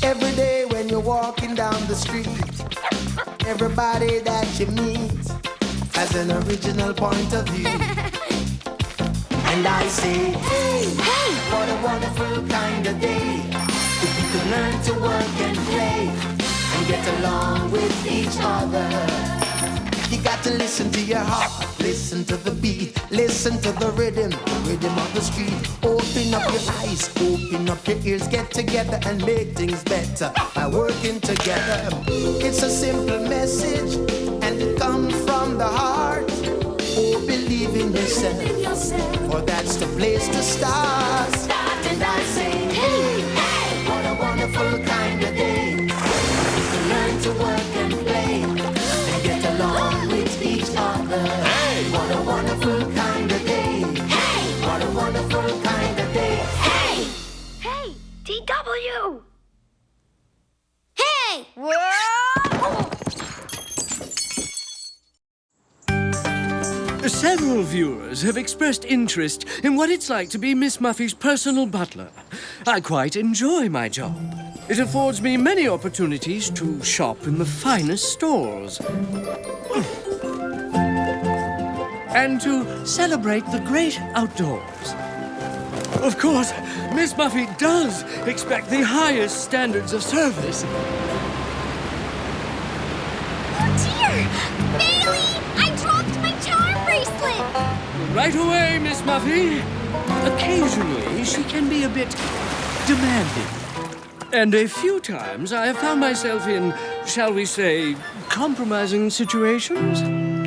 Every day when you're walking down the street, everybody that you meet has an original point of view. And I say, hey, hey, what a wonderful kind of day. If you could learn to work and play and get along with each other. You got to listen to your heart, listen to the beat, listen to the rhythm of the street. Open up your eyes, open up your ears, get together and make things better by working together. It's a simple message and it comes from the heart. Oh, believe in yourself, for that's the place to start. And I say, hey, hey, what a wonderful kind of day. You can learn to work and play and get along with each other. Hey, what a wonderful kind of day. Hey, what a wonderful kind of day. Hey, hey, DW. Hey! Whoa! Several viewers have expressed interest in what it's like to be Miss Muffy's personal butler. I quite enjoy my job. It affords me many opportunities to shop in the finest stores. And to celebrate the great outdoors. Of course, Miss Muffy does expect the highest standards of service. Oh, dear! Bailey! I dropped my charm bracelet! Right away, Miss Muffy. Occasionally, she can be a bit demanding. And a few times I have found myself in, shall we say, compromising situations.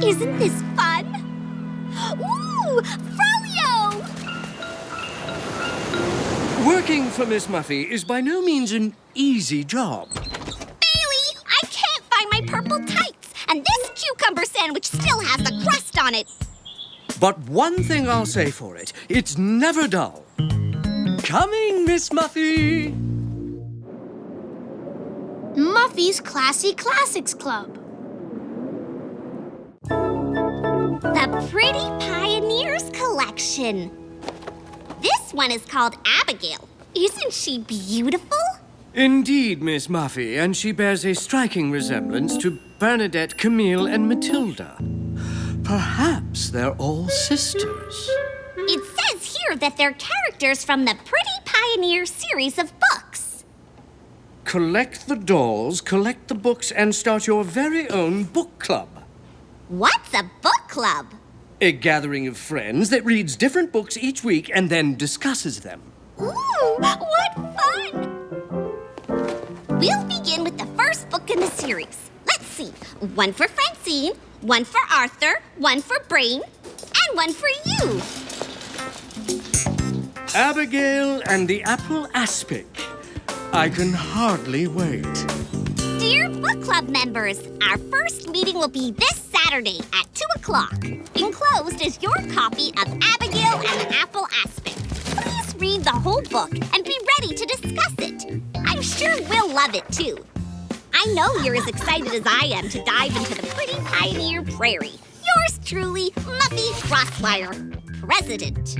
Isn't this fun? Ooh! Froyo! Working for Miss Muffy is by no means an easy job. Bailey! I can't find my purple tights! And this cucumber sandwich still has the crust on it! But one thing I'll say for it, it's never dull. Coming, Miss Muffy! Muffy's Classy Classics Club. The Pretty Pioneers Collection. This one is called Abigail. Isn't she beautiful? Indeed, Miss Muffy, and she bears a striking resemblance to Bernadette, Camille, and Matilda. Perhaps they're all sisters. It says here that they're characters from the Pretty Pioneer series of books. Collect the dolls, collect the books, and start your very own book club. What's a book club? A gathering of friends that reads different books each week and then discusses them. Ooh, what fun! We'll begin with the first book in the series. Let's see. One for Francine, one for Arthur, one for Brain, and one for you. Abigail and the Apple Aspic. I can hardly wait. Dear book club members, our first meeting will be this Saturday at 2 o'clock. Enclosed is your copy of Abigail and the Apple Aspic. Please read the whole book and be ready to discuss it. I'm sure we'll love it too. I know you're as excited as I am to dive into the Pretty Pioneer Prairie. Yours truly, Muffy Crosswire, President.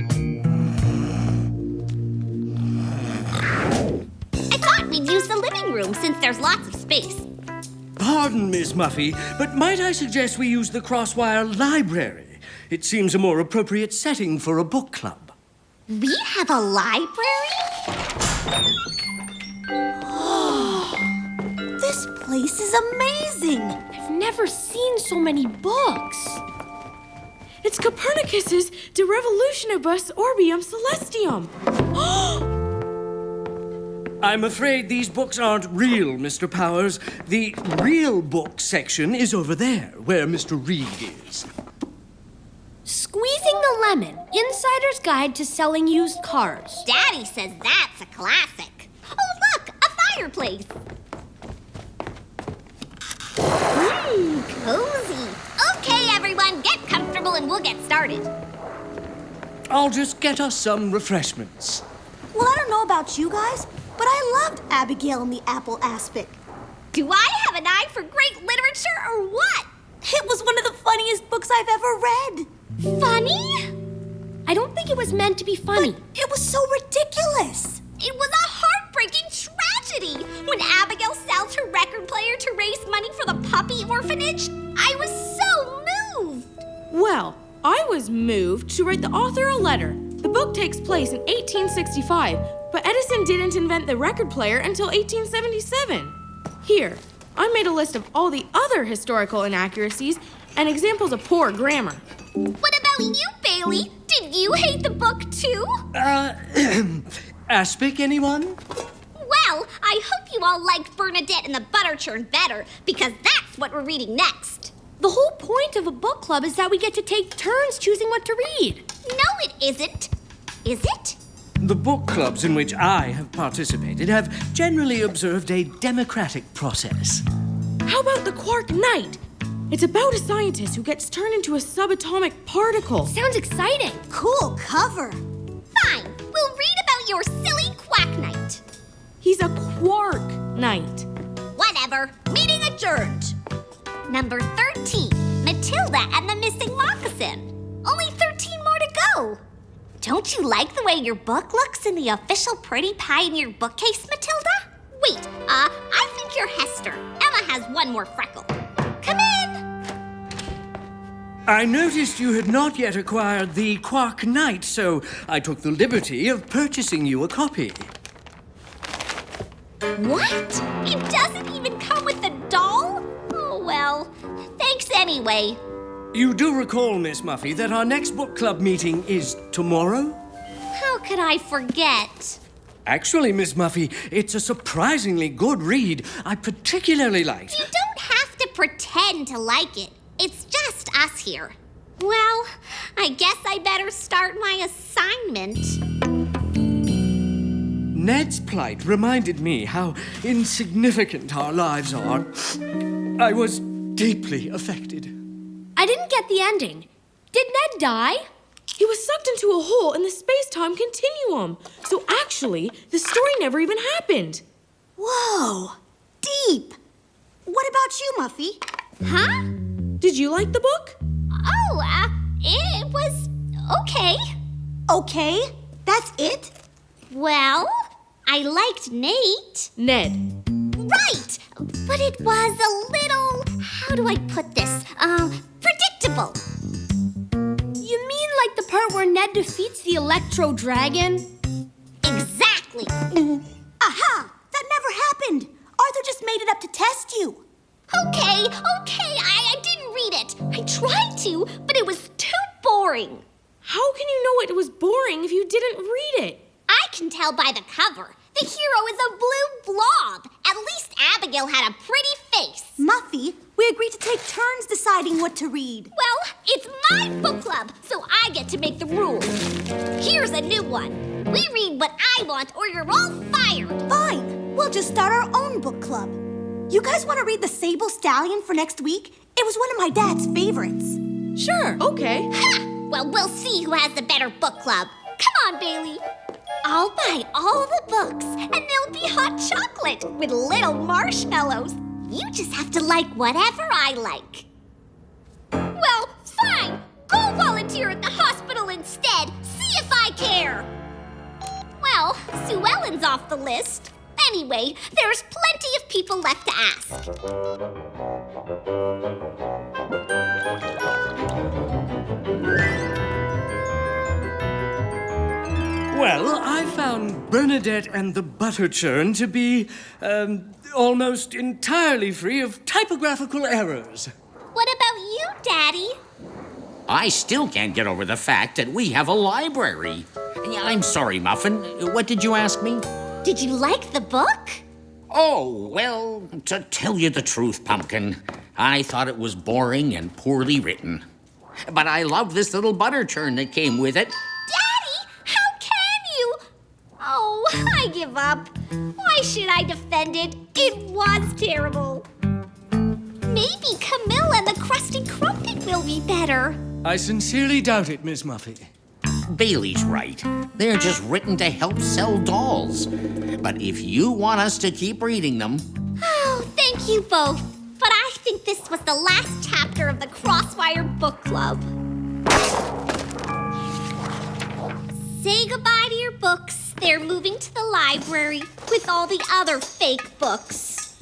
I thought we'd use the living room since there's lots of space. Pardon, Miss Muffy, but might I suggest we use the Crosswire Library? It seems a more appropriate setting for a book club. We have a library? This place is amazing! I've never seen so many books. It's Copernicus's De Revolutionibus Orbium Celestium. I'm afraid these books aren't real, Mr. Powers. The real book section is over there, where Mr. Reed is. Squeezing the Lemon, Insider's Guide to Selling Used Cars. Daddy says that's a classic. Oh, look, a fireplace. Cozy. Okay, everyone, get comfortable and we'll get started. I'll just get us some refreshments. Well, I don't know about you guys, but I loved Abigail and the Apple Aspic. Do I have an eye for great literature or what? It was one of the funniest books I've ever read. Funny? I don't think it was meant to be funny. But it was so ridiculous. It was a heartbreaking tragedy when here to raise money for the puppy orphanage? I was so moved. Well, I was moved to write the author a letter. The book takes place in 1865, but Edison didn't invent the record player until 1877. Here, I made a list of all the other historical inaccuracies and examples of poor grammar. What about you, Bailey? Did you hate the book too? Aspic, anyone? Well, I hope you all liked Bernadette and the Butter Churn better, because that's what we're reading next. The whole point of a book club is that we get to take turns choosing what to read. No, it isn't. Is it? The book clubs in which I have participated have generally observed a democratic process. How about the Quark Knight? It's about a scientist who gets turned into a subatomic particle. Sounds exciting. Cool cover. Fine. We'll read about your silly Quack Knight. He's a Quark Knight. Whatever. Meeting adjourned. Number 13, Matilda and the Missing Moccasin. Only 13 more to go. Don't you like the way your book looks in the official Pretty Pioneer bookcase, Matilda? Wait, I think you're Hester. Emma has one more freckle. Come in. I noticed you had not yet acquired the Quark Knight, so I took the liberty of purchasing you a copy. What? It doesn't even come with the doll? Oh, well, thanks anyway. You do recall, Miss Muffy, that our next book club meeting is tomorrow? How could I forget? Actually, Miss Muffy, it's a surprisingly good read. I particularly liked. You don't have to pretend to like it. It's just us here. Well, I guess I better start my assignment. Ned's plight reminded me how insignificant our lives are. I was deeply affected. I didn't get the ending. Did Ned die? He was sucked into a hole in the space-time continuum. So actually, the story never even happened. Whoa. Deep. What about you, Muffy? Huh? Did you like the book? Oh, it was okay. Okay. That's it? Well, I liked Nate. Ned. Right! But it was a little, how do I put this? Predictable. You mean like the part where Ned defeats the Electro Dragon? Exactly. Aha! That never happened. Arthur just made it up to test you. Okay, I didn't read it. I tried to, but it was too boring. How can you know it was boring if you didn't read it? I can tell by the cover. The hero is a blue blob. At least Abigail had a pretty face. Muffy, we agreed to take turns deciding what to read. Well, it's my book club, so I get to make the rules. Here's a new one. We read what I want or you're all fired. Fine. We'll just start our own book club. You guys want to read The Sable Stallion for next week? It was one of my dad's favorites. Sure, okay. Ha! Well, we'll see who has the better book club. Come on, Bailey. I'll buy all the books, and there'll be hot chocolate with little marshmallows. You just have to like whatever I like. Well, fine. Go volunteer at the hospital instead. See if I care. Well, Sue Ellen's off the list. Anyway, there's plenty of people left to ask. Well, I found Bernadette and the Butter Churn to be, almost entirely free of typographical errors. What about you, Daddy? I still can't get over the fact that we have a library. I'm sorry, Muffin. What did you ask me? Did you like the book? Oh, well, to tell you the truth, Pumpkin, I thought it was boring and poorly written. But I love this little butter churn that came with it. Daddy, how can you? Oh, I give up. Why should I defend it? It was terrible. Maybe Camilla and the Krusty Crumpet will be better. I sincerely doubt it, Miss Muffy. Bailey's right. They're just written to help sell dolls. But if you want us to keep reading them... Oh, thank you both. But I think this was the last chapter of the Crosswire Book Club. Say goodbye to your books. They're moving to the library with all the other fake books.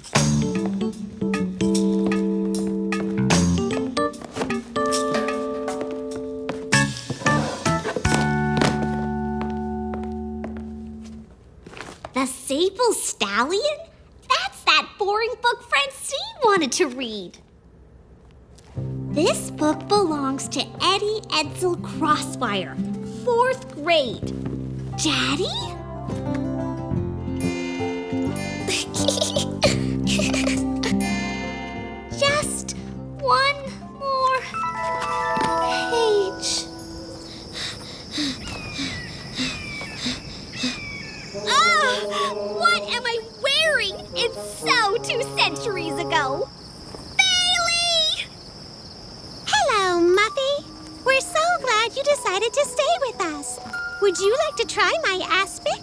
The Sable Stallion? That's that boring book Francine wanted to read. This book belongs to Eddie Edsel Crossfire, 4th grade. Daddy? Just one more page. Oh, what am I wearing? It's so 2 centuries ago. Bailey! Hello, Muffy. We're so glad you decided to stay with us. Would you like to try my aspic?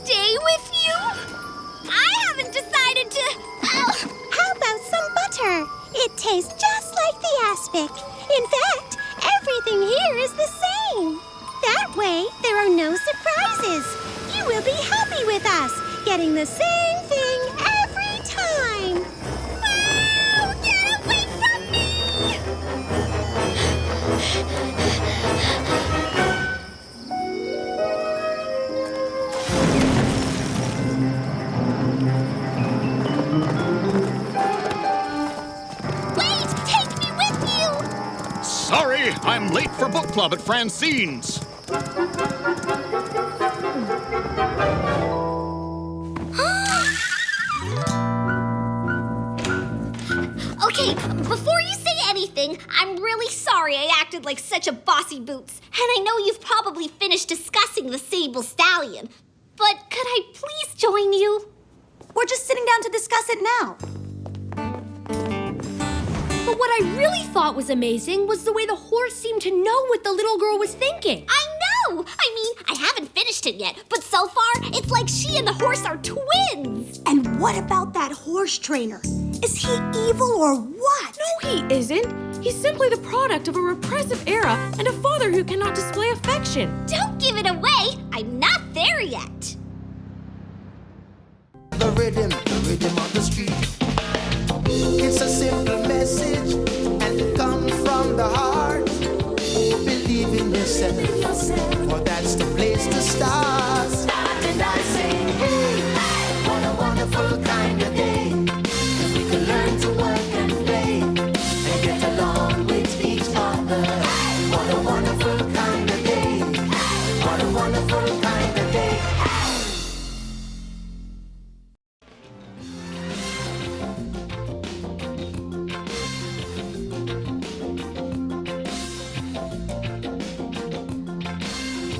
Stay with you? I haven't decided to... How about some butter? It tastes just like the aspic. In fact, everything here is the same. That way, there are no surprises. You will be happy with us, getting the same thing every time. Wow! Get away from me! Wait! Take me with you! Sorry, I'm late for book club at Francine's. Okay, before you say anything, I'm really sorry I acted like such a bossy boots. And I know you've probably finished discussing the Sable Stallion. But could I please join you? We're just sitting down to discuss it now. But what I really thought was amazing was the way the horse seemed to know what the little girl was thinking. I know! I mean, I haven't finished it yet, but so far, it's like she and the horse are twins. And what about that horse trainer? Is he evil or what? No, he isn't. He's simply the product of a repressive era and a father who cannot display affection. Don't give it away! I'm not there yet. The rhythm of the street. It's a simple message, and it comes from the heart. Believe in yourself, for that's the place to start. And I say,